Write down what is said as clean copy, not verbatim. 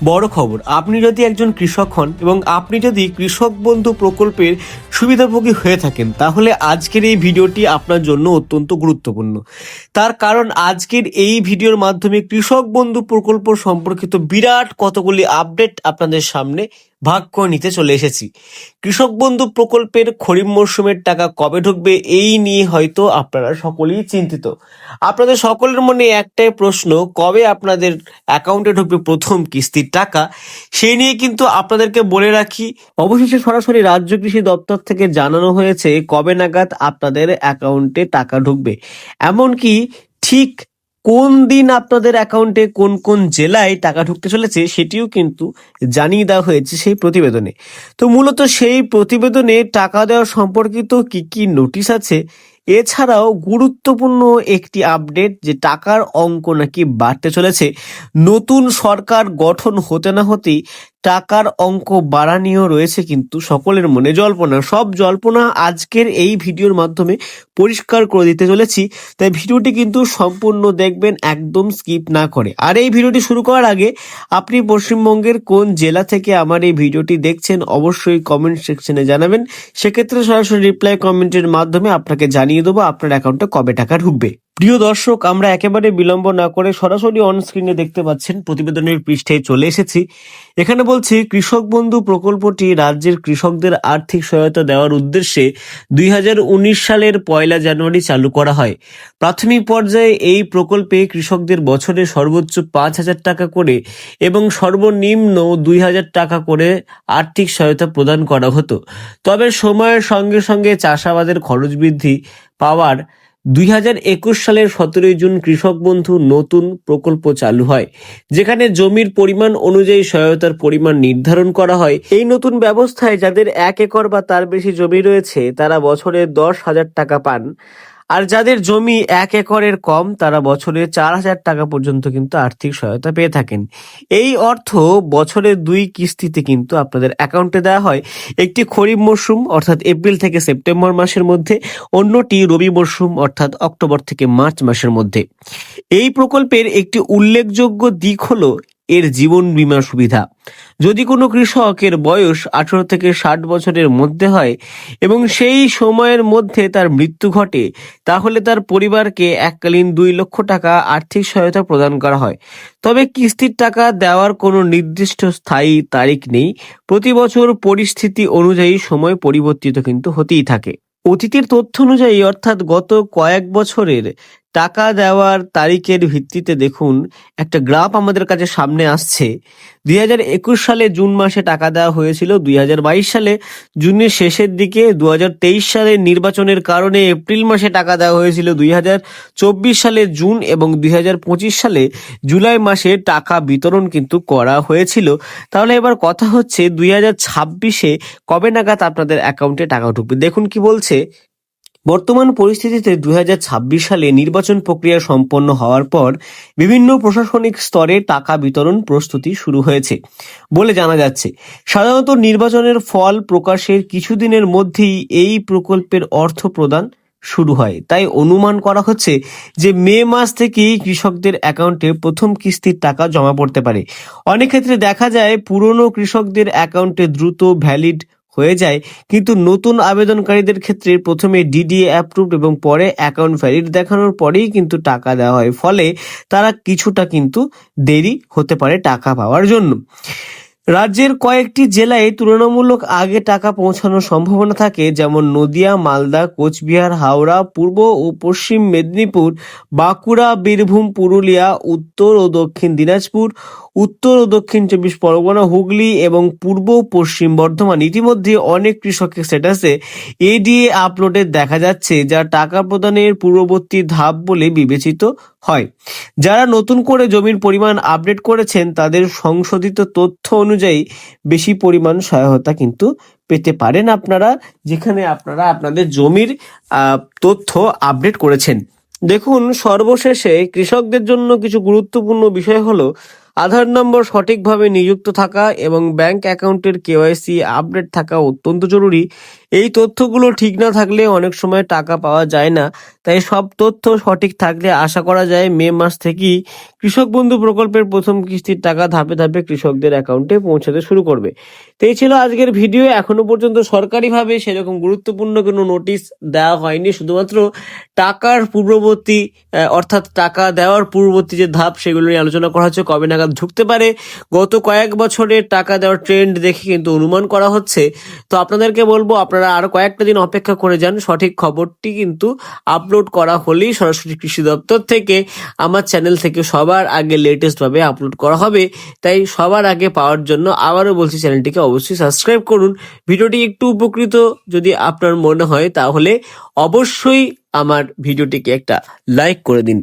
বড় খবর, আপনি যদি একজন কৃষক হন এবং আপনি যদি কৃষক বন্ধু প্রকল্পের সুবিধাভোগী হয়ে থাকেন, তাহলে আজকের এই ভিডিওটি আপনার জন্য অত্যন্ত গুরুত্বপূর্ণ। তার কারণ আজকের এই ভিডিওর মাধ্যমে কৃষক বন্ধু প্রকল্প সম্পর্কিত বিরাট কতগুলি আপডেট আপনাদের সামনে ভাগ করে নিতে চলে এসেছি। কৃষক বন্ধু প্রকল্পের খরিফ মরশুমের টাকা কবে ঢুকবে, এই নিয়ে হয়তো আপনারা সকলেই চিন্তিত। আপনাদের সকলের মনে একটাই প্রশ্ন, কবে আপনাদের অ্যাকাউন্টে ঢুকবে প্রথম কিস্তির টাকা। সেই নিয়ে কিন্তু আপনাদেরকে বলে রাখি, অবশেষে সরাসরি রাজ্য কৃষি দপ্তর থেকে জানানো হয়েছে কবে নাগাদ আপনাদের অ্যাকাউন্টে টাকা ঢুকবে। এমনকি ঠিক কোন দিন আপনাদের অ্যাকাউন্টে কোন কোন জেলায় টাকা ঢুকতে চলেছে সেটিও কিন্তু জানিয়ে দেওয়া হয়েছে সেই প্রতিবেদনে। তো মূলত সেই প্রতিবেদনে টাকা দেওয়া সম্পর্কিত কি কি নোটিশ আছে, এছাড়াও গুরুত্বপূর্ণ একটি আপডেট যে টাকার অঙ্ক নাকি বাড়তে চলেছে। নতুন সরকার গঠন হতে না হতেই টাকার অঙ্ক বাড়া নিয়েও রয়েছে কিন্তু সকলের মনে জল্পনা। সব জল্পনা আজকের এই ভিডিওর মাধ্যমে পরিষ্কার করে দিতে চলেছি, তাই ভিডিওটি কিন্তু সম্পূর্ণ দেখবেন, একদম স্কিপ না করে। আর এই ভিডিওটি শুরু করার আগে আপনি পশ্চিমবঙ্গের কোন জেলা থেকে আমার এই ভিডিওটি দেখছেন অবশ্যই কমেন্ট সেকশনে জানাবেন। সেক্ষেত্রে সরাসরি রিপ্লাই কমেন্টের মাধ্যমে আপনাকে জানিয়ে দেবো আপনার অ্যাকাউন্টে কবে টাকা ঢুকবে। প্রিয় দর্শক, আমরা একেবারে বিলম্ব না করে সরাসরি অন স্ক্রিনে দেখতে পাচ্ছেন প্রতিবেদনের পৃষ্ঠায় চলে এসেছি। এখানে বলছি, কৃষক বন্ধু প্রকল্পটি রাজ্যের কৃষকদের আর্থিক সহায়তা দেওয়ার উদ্দেশ্যে 2019 সালের 1 জানুয়ারি চালু করা হয়। প্রাথমিক পর্যায়ে এই প্রকল্পে কৃষকদের বছরে সর্বোচ্চ 5,000 টাকা করে এবং সর্বনিম্ন 2,000 টাকা করে আর্থিক সহায়তা প্রদান করা হতো। তবে সময়ের সঙ্গে সঙ্গে চাষাবাদের খরচ বৃদ্ধি পাওয়ার 2021 সালের 17 জুন কৃষক বন্ধু নতুন প্রকল্প চালু হয়, যেখানে জমির পরিমাণ অনুযায়ী সহায়তার পরিমাণ নির্ধারণ করা হয়। এই নতুন ব্যবস্থায় যাদের 1 একর বা তার বেশি জমি রয়েছে তারা বছরে 10,000 টাকা পান, আর যাদের জমি 1 একরের কম তারা বছরে 4,000 টাকা পর্যন্ত কিন্তু আর্থিক সহায়তা পেয়ে থাকেন। এই অর্থ বছরে 2 কিস্তিতে কিন্তু আপনাদের অ্যাকাউন্টে দেওয়া হয়। একটি খরিফ মরশুম অর্থাৎ এপ্রিল থেকে সেপ্টেম্বর মাসের মধ্যে, অন্যটি রবি মরশুম অর্থাৎ অক্টোবর থেকে মার্চ মাসের মধ্যে। এই প্রকল্পের একটি উল্লেখযোগ্য দিক হলো এর জীবন বীমা সুবিধা। যদি কোনো কৃষকের বয়স 18 থেকে 60 বছরের মধ্যে হয় এবং সেই সময়ের মধ্যে তার মৃত্যু ঘটে, তাহলে তার পরিবারকে এককালীন 2 লক্ষ টাকা আর্থিক সহায়তা প্রদান করা হয়। তবে কিস্তির টাকা দেওয়ার কোনো নির্দিষ্ট স্থায়ী তারিখ নেই। প্রতি বছর পরিস্থিতি অনুযায়ী সময় পরিবর্তিত কিন্তু হতেই থাকে। অতীতের তথ্য অনুযায়ী অর্থাৎ গত কয়েক বছরের টাকা দেওয়ার তারিখের ভিত্তিতে দেখুন একটা গ্রাফ আমাদের কাছে সামনে আসছে। 2021 সালে জুন মাসে টাকা দেওয়া হয়েছিল, 2022 সালে জুনের শেষের দিকে, 2023 সালে নির্বাচনের কারণে এপ্রিল মাসে টাকা দেওয়া হয়েছিল, 2024 সালে জুন এবং 2025 সালে জুলাই মাসে টাকা বিতরণ কিন্তু করা হয়েছিল। তাহলে এবার কথা হচ্ছে 2026-এ কবে নাগাদ আপনাদের অ্যাকাউন্টে টাকা ঢুকবে। দেখুন কি বলছে, বর্তমান পরিস্থিতিতে 2026 সালে নির্বাচন প্রক্রিয়া সম্পন্ন হওয়ার পর বিভিন্ন প্রশাসনিক স্তরে টাকা বিতরণ প্রস্তুতি শুরু হয়েছে বলে জানা যাচ্ছে। সাধারণত নির্বাচনের ফল প্রকাশের কিছুদিনের মধ্যেই এই প্রকল্পের অর্থ প্রদান শুরু হয়, তাই অনুমান করা হচ্ছে যে মে মাস থেকেই কৃষকদের অ্যাকাউন্টে প্রথম কিস্তির টাকা জমা পড়তে পারে। অনেক ক্ষেত্রে দেখা যায় পুরনো কৃষকদের অ্যাকাউন্টে দ্রুত ভ্যালিড হয়ে যায়, কিন্তু নতুন আবেদনকারীদের ক্ষেত্রে প্রথমে ডিডিএ অ্যাপ্রুভড এবং পরে অ্যাকাউন্ট ভ্যালিড দেখানোর পরেই কিন্তু টাকা দেওয়া হয়, ফলে তারা কিছুটা কিন্তু দেরি হতে পারে টাকা পাওয়ার জন্য। রাজ্যের কয়েকটি জেলায় তুলনামূলক আগে টাকা পৌঁছানোর সম্ভাবনা থাকে, যেমন নদিয়া, মালদা, কোচবিহার, হাওড়া, পূর্ব ও পশ্চিম মেদিনীপুর, বাঁকুড়া, বীরভূম, পুরুলিয়া, উত্তর ও দক্ষিণ দিনাজপুর, উত্তর ও দক্ষিণ 24 পরগনা, হুগলি এবং পূর্ব পশ্চিম বর্ধমান। ইতিমধ্যে অনেক কৃষকের স্ট্যাটাসে এডিএ আপলোডের দেখা যাচ্ছে, যা টাকা প্রদানের পূর্ববর্তী ধাপ বলে বিবেচিত হয়। যারা নতুন করে জমির পরিমাণ আপডেট করেছেন তাদের সংশোধিত তথ্য অনুযায়ী বেশি পরিমাণ সহায়তা কিন্তু পেতে পারেন আপনারা, যেখানে আপনারা আপনাদের জমির তথ্য আপডেট করেছেন। দেখুন, সর্বশেষে কৃষকদের জন্য কিছু গুরুত্বপূর্ণ বিষয় হলো আধার নম্বর সঠিকভাবে নিযুক্ত থাকা এবং ব্যাংক অ্যাকাউন্টের কেওয়াইসি আপডেট থাকা অত্যন্ত জরুরি। এই তথ্যগুলো ঠিক না থাকলে অনেক সময় টাকা পাওয়া যায় না। তাই সব তথ্য সঠিক থাকলে আশা করা যায় মে মাস থেকেই কৃষক বন্ধু প্রকল্পের প্রথম কিস্তির টাকা ধাপে ধাপে কৃষকদের অ্যাকাউন্টে পৌঁছাতে শুরু করবে। তো এই ছিল আজকের ভিডিও। এখনো পর্যন্ত সরকারিভাবে সেরকম গুরুত্বপূর্ণ কোনো নোটিশ দেওয়া হয়নি, শুধুমাত্র টাকার পূর্ববর্তী অর্থাৎ টাকা দেওয়ার পূর্ববর্তী যে ধাপ সেগুলো নিয়ে আলোচনা করা হচ্ছে, কবে নাগাদ ঢুকতে পারে। গত কয়েক বছরের টাকা দেওয়ার ট্রেন্ড দেখে কিন্তু অনুমান করা হচ্ছে। তো আপনাদেরকে বলবো আপনারা আরো কয়েকটা দিন অপেক্ষা করে যান, সঠিক খবরটি কিন্তু আপলোড করা হলেই সরাসরি কৃষি দপ্তর থেকে আমার চ্যানেল থেকে সবার আগে লেটেস্ট ভাবে আপলোড করা হবে। তাই সবার আগে পাওয়ার জন্য আবারও বলছি, চ্যানেলটিকে অবশ্যই সাবস্ক্রাইব করুন। ভিডিওটি একটু উপকৃত যদি আপনার মনে হয় তাহলে অবশ্যই আমার ভিডিওটিকে একটা লাইক করে দিন।